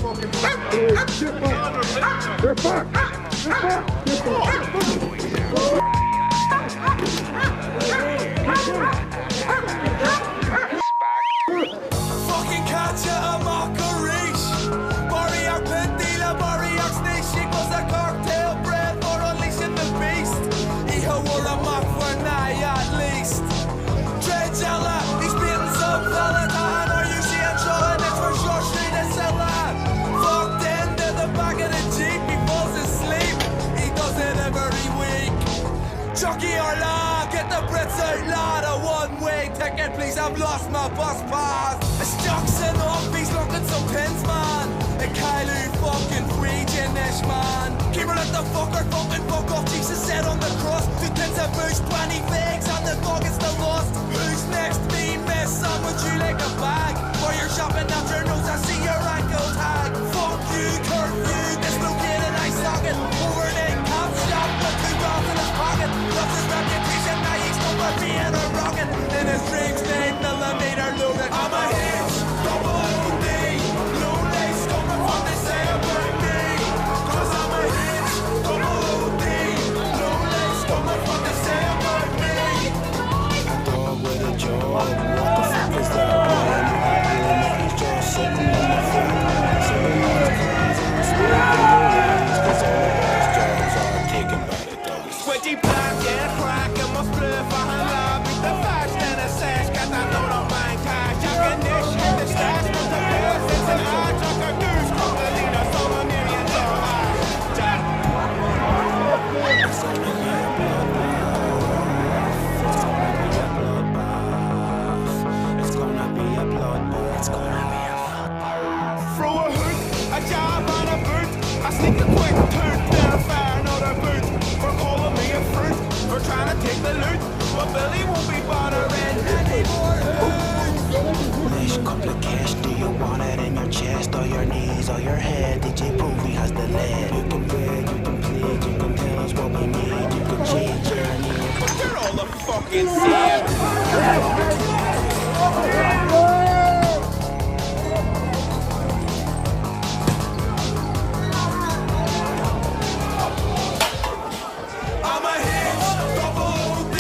You're fucked! Fucking catch a mockeries. Boriac Pentila, Boriac Snake equals a cocktail bread for unleashing the beast. Iho wore a mock for nigh at least. Dreadjella, he's beating some fella. Are you seeing Sean? It's for sure street and cellar. Fucked into the back of the Jeep, he falls asleep. He does it every week. Chucky or law, get the Brits out loud. A one-way ticket, please, I've lost my bus pass. It's Jackson off, he's looking some pins, man. A Kylie fucking region-ish, man. Keep her let the fucker fucking fuck off, Jesus said on the cross. 2 pins of booze, 20 figs, and the dog is still lost. Who's next? Me, miss, and would you like a bag? For your shopping after nose, I see your ankle tag. Fuck you, curfew, dislocated eye socket. Overnight cop shop with 2 balls in his pocket. Loves his reputation, now he's over being a rocket. In his dreams, 9mm loaded. I'm a hitch, double OD. Low lace, don't know what they say about me. Cause I'm a hitch, double OD. Low lace, don't know what they say about me. A dog with a jaw, what the fuck is that? He's just sitting on the floor. So he's cause all those jaws are taken by the dogs. Sweaty black, yeah, crack, and my split for her love. Beat the fast and a sash, got that load on my cash. Jack and Nish, hit the stash, put the pills, it's a large, like a goose, Coca-Cola, sold $1 million. Jack. It's gonna be a bloodbath. It's gonna be a bloodbath. It's gonna be a bloodbath. It's gonna be a bloodbath. Throw a hoot, a jab and a boot. I sneak a quick toot, then a fire, another boot. For calling me a fruit, for trying to take the loot. But Billy won't be bothering anymore. Nice couple of cash, do you want it in your chest, or your knees, or your head? DJ Poovy has the lead. You can beg, you can plead, you can tell us what we need, you can change your name. But they're all the fucking same. I'm a hitch, double OD.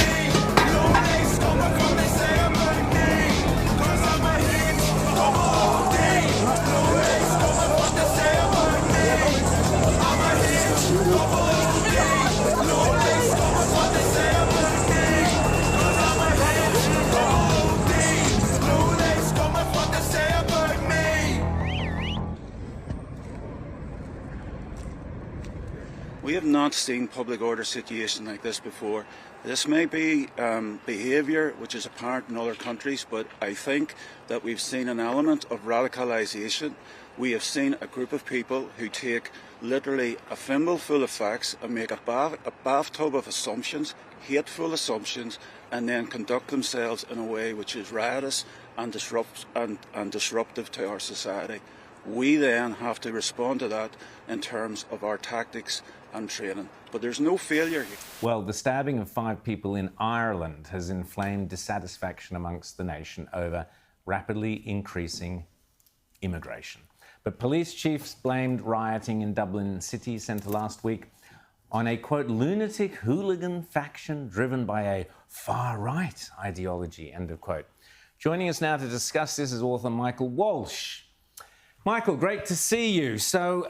Low lace, don't know what they say about me. Cause I'm a hitch, double OD. Low lace, don't know what they say about me. I'm a hitch, double OD. Low lace, don't know what they say about me. Cause I'm a hitch, double OD. Low lace, don't know what they say about me. We have not seen public order situation like this before. This may be behaviour which is apparent in other countries, but I think that we've seen an element of radicalisation. We have seen a group of people who take literally a thimble full of facts and make a bathtub of assumptions, hateful assumptions, and then conduct themselves in a way which is riotous and disruptive to our society. We then have to respond to that in terms of our tactics and training. But there's no failure here. Well, the stabbing of 5 people in Ireland has inflamed dissatisfaction amongst the nation over rapidly increasing immigration. But police chiefs blamed rioting in Dublin city centre last week on a, quote, lunatic hooligan faction driven by a far-right ideology, end of quote. Joining us now to discuss this is author Michael Walsh. Michael, great to see you. So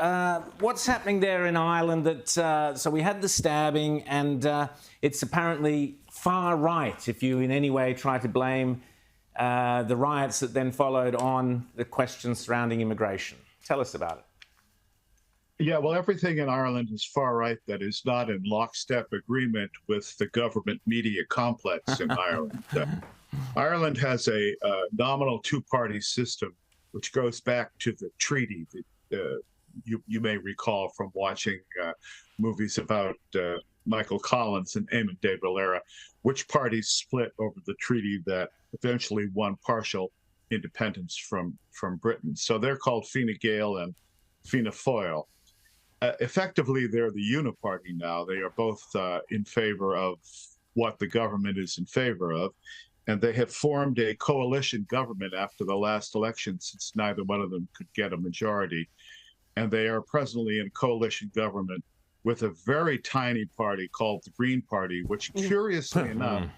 what's happening there in Ireland? So we had the stabbing, and it's apparently far right if you in any way try to blame the riots that then followed on the questions surrounding immigration. Tell us about it. Yeah, well, everything in Ireland is far right that is not in lockstep agreement with the government media complex in Ireland. Ireland has a nominal two-party system which goes back to the treaty that you may recall from watching movies about Michael Collins and Eamon de Valera, which parties split over the treaty that eventually won partial independence from Britain. So they're called Fine Gael and Fianna Fáil. Effectively, they're the uniparty now. They are both in favor of what the government is in favor of. And they have formed a coalition government after the last election, since neither one of them could get a majority. and they are presently in coalition government with a very tiny party called the Green Party, which curiously enough,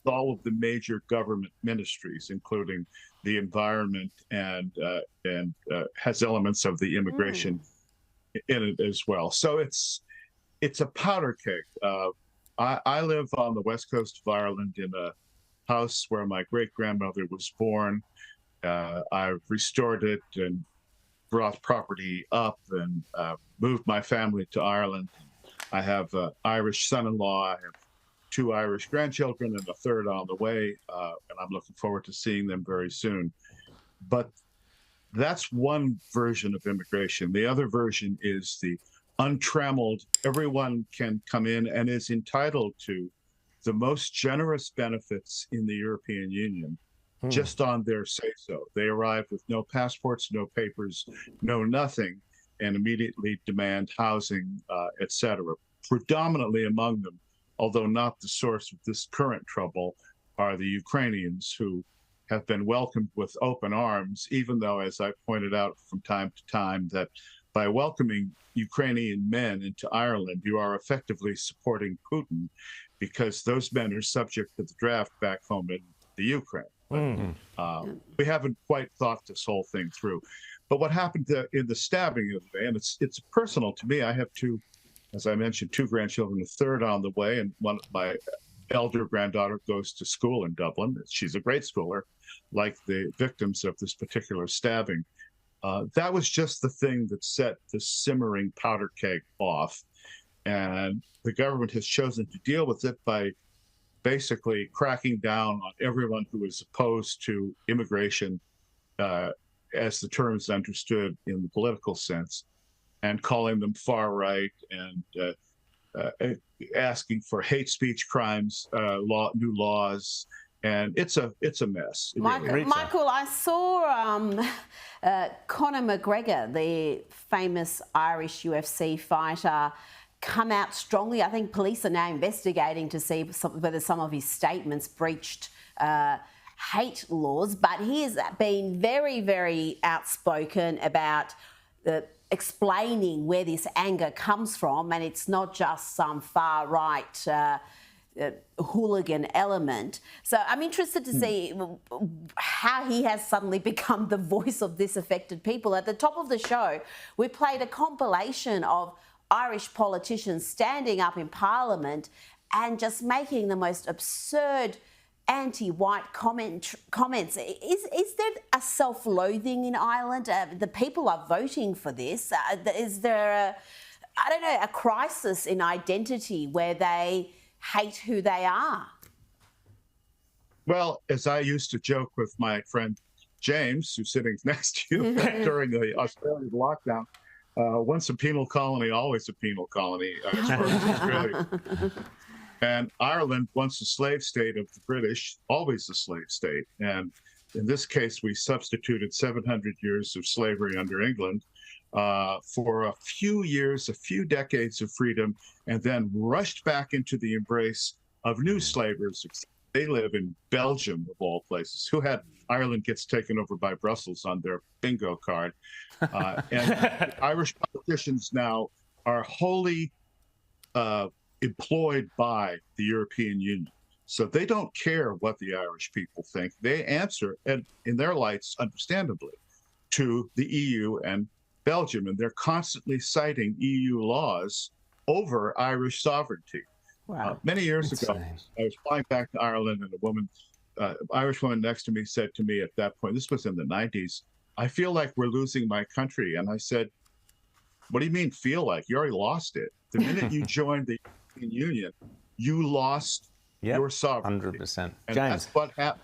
all of the major government ministries, including the environment and has elements of the immigration in it as well. So it's a powder keg. I live on the west coast of Ireland in a house where my great-grandmother was born. I've restored it and brought property up and moved my family to Ireland. I have an Irish son-in-law. I have 2 Irish grandchildren and a third on the way, and I'm looking forward to seeing them very soon. But that's one version of immigration. The other version is the untrammeled, everyone can come in and is entitled to the most generous benefits in the European Union just on their say-so. They arrive with no passports, no papers, no nothing, and immediately demand housing, etc. Predominantly among them, although not the source of this current trouble, are the Ukrainians who have been welcomed with open arms, even though, as I pointed out from time to time, that by welcoming Ukrainian men into Ireland, you are effectively supporting Putin because those men are subject to the draft back home in the Ukraine. We haven't quite thought this whole thing through. But what happened in the stabbing of the day, and it's personal to me. I have 2, as I mentioned, 2 grandchildren, a third on the way, and my elder granddaughter goes to school in Dublin. She's a great schooler, like the victims of this particular stabbing. That was just the thing that set the simmering powder keg off. And the government has chosen to deal with it by basically cracking down on everyone who is opposed to immigration, as the term is understood in the political sense, and calling them far right and asking for hate speech crimes, new laws, and it's a mess. Michael, I saw Conor McGregor, the famous Irish UFC fighter, come out strongly. I think police are now investigating to see whether some of his statements breached hate laws, but he has been very, very outspoken about explaining where this anger comes from, and it's not just some far-right hooligan element. So I'm interested to see how he has suddenly become the voice of disaffected people. At the top of the show, we played a compilation of Irish politicians standing up in Parliament and just making the most absurd anti-white comments. Is there a self-loathing in Ireland? The people are voting for this. Is there a crisis in identity where they hate who they are? Well, as I used to joke with my friend James, who's sitting next to you during the Australian lockdown, once a penal colony, always a penal colony, as far as Australia. And Ireland, once a slave state of the British, always a slave state. And in this case, we substituted 700 years of slavery under England for a few years, a few decades of freedom, and then rushed back into the embrace of new slavers. They live in Belgium, of all places. Who had Ireland gets taken over by Brussels on their bingo card. And Irish politicians now are wholly employed by the European Union. So they don't care what the Irish people think. They answer, and in their lights, understandably, to the EU and Belgium. And they're constantly citing EU laws over Irish sovereignty. Wow. Many years ago, I was flying back to Ireland, and a woman, Irish woman next to me said to me at that point, this was in the 90s, I feel like we're losing my country. And I said, what do you mean feel like? You already lost it. The minute you joined the European Union, you lost your sovereignty. 100%. And James. that's what happened.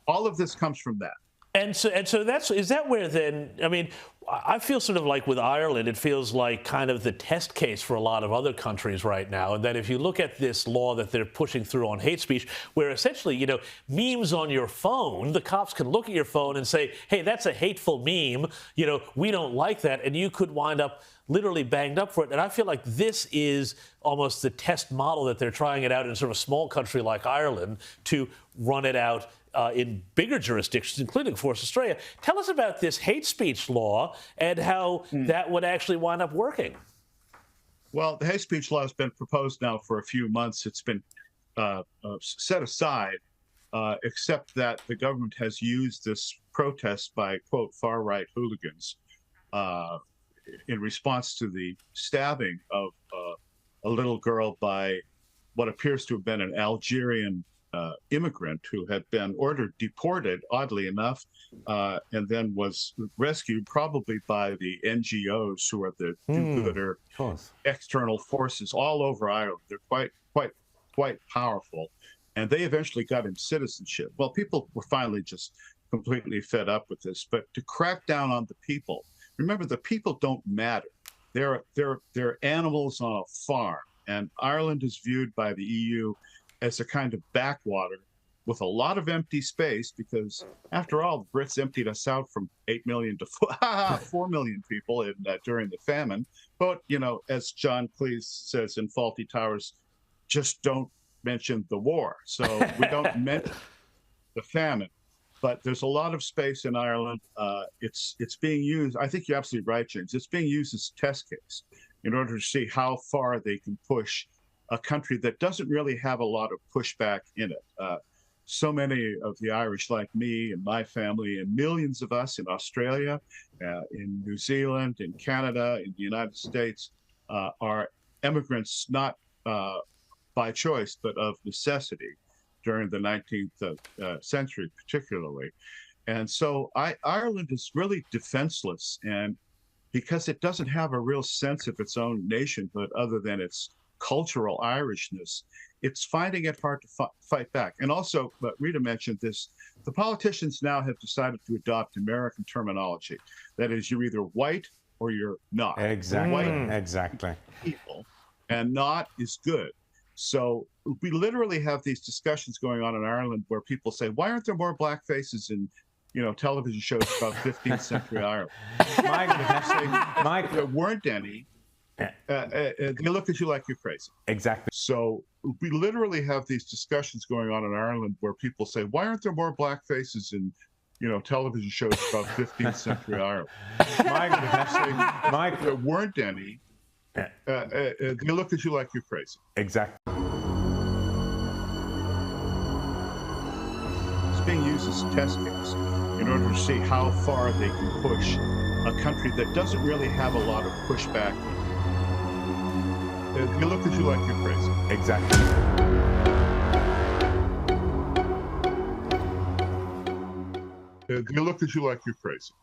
All of this comes from that. And so is that where then, I mean, I feel sort of like with Ireland, it feels like kind of the test case for a lot of other countries right now. And that if you look at this law that they're pushing through on hate speech, where essentially, you know, memes on your phone, the cops can look at your phone and say, hey, that's a hateful meme. You know, we don't like that. And you could wind up literally banged up for it. And I feel like this is almost the test model that they're trying it out in sort of a small country like Ireland to run it out in bigger jurisdictions, including, of course, Australia. Tell us about this hate speech law and how that would actually wind up working. Well, the hate speech law has been proposed now for a few months. It's been set aside, except that the government has used this protest by, quote, far-right hooligans in response to the stabbing of a little girl by what appears to have been an Algerian immigrant who had been ordered deported, oddly enough, and then was rescued probably by the NGOs who are the do-gooder external forces all over Ireland. They're quite powerful, and they eventually got him citizenship. Well, people were finally just completely fed up with this. But to crack down on the people, remember, the people don't matter. They're animals on a farm, and Ireland is viewed by the EU as a kind of backwater with a lot of empty space, because after all, the Brits emptied us out from 8 million to 4 million people during the famine. But, you know, as John Cleese says in Fawlty Towers, just don't mention the war. So we don't mention the famine. But there's a lot of space in Ireland. It's being used. I think you're absolutely right, James. It's being used as a test case in order to see how far they can push a country that doesn't really have a lot of pushback in it. So many of the Irish, like me and my family, and millions of us in Australia, in New Zealand, in Canada, in the United States, are immigrants not by choice, but of necessity during the 19th century, particularly. And so Ireland is really defenseless, and because it doesn't have a real sense of its own nationhood other than its cultural Irishness, it's finding it hard to fight back. And also, but Rita mentioned this, the politicians now have decided to adopt American terminology. That is, you're either white or you're not. Exactly. White Exactly. people, and not is good. So we literally have these discussions going on in Ireland where people say, why aren't there more black faces in, you know, television shows about 15th century Ireland? Mike, there weren't any. They look at you like you're crazy. Exactly. So we literally have these discussions going on in Ireland where people say, why aren't there more black faces in, you know, television shows about 15th century Ireland? Mike, there weren't any. They look at you like you're crazy. Exactly. It's being used as a test case in order to see how far they can push a country that doesn't really have a lot of pushback. They look at you like you're crazy. Exactly. They look at you like you're crazy.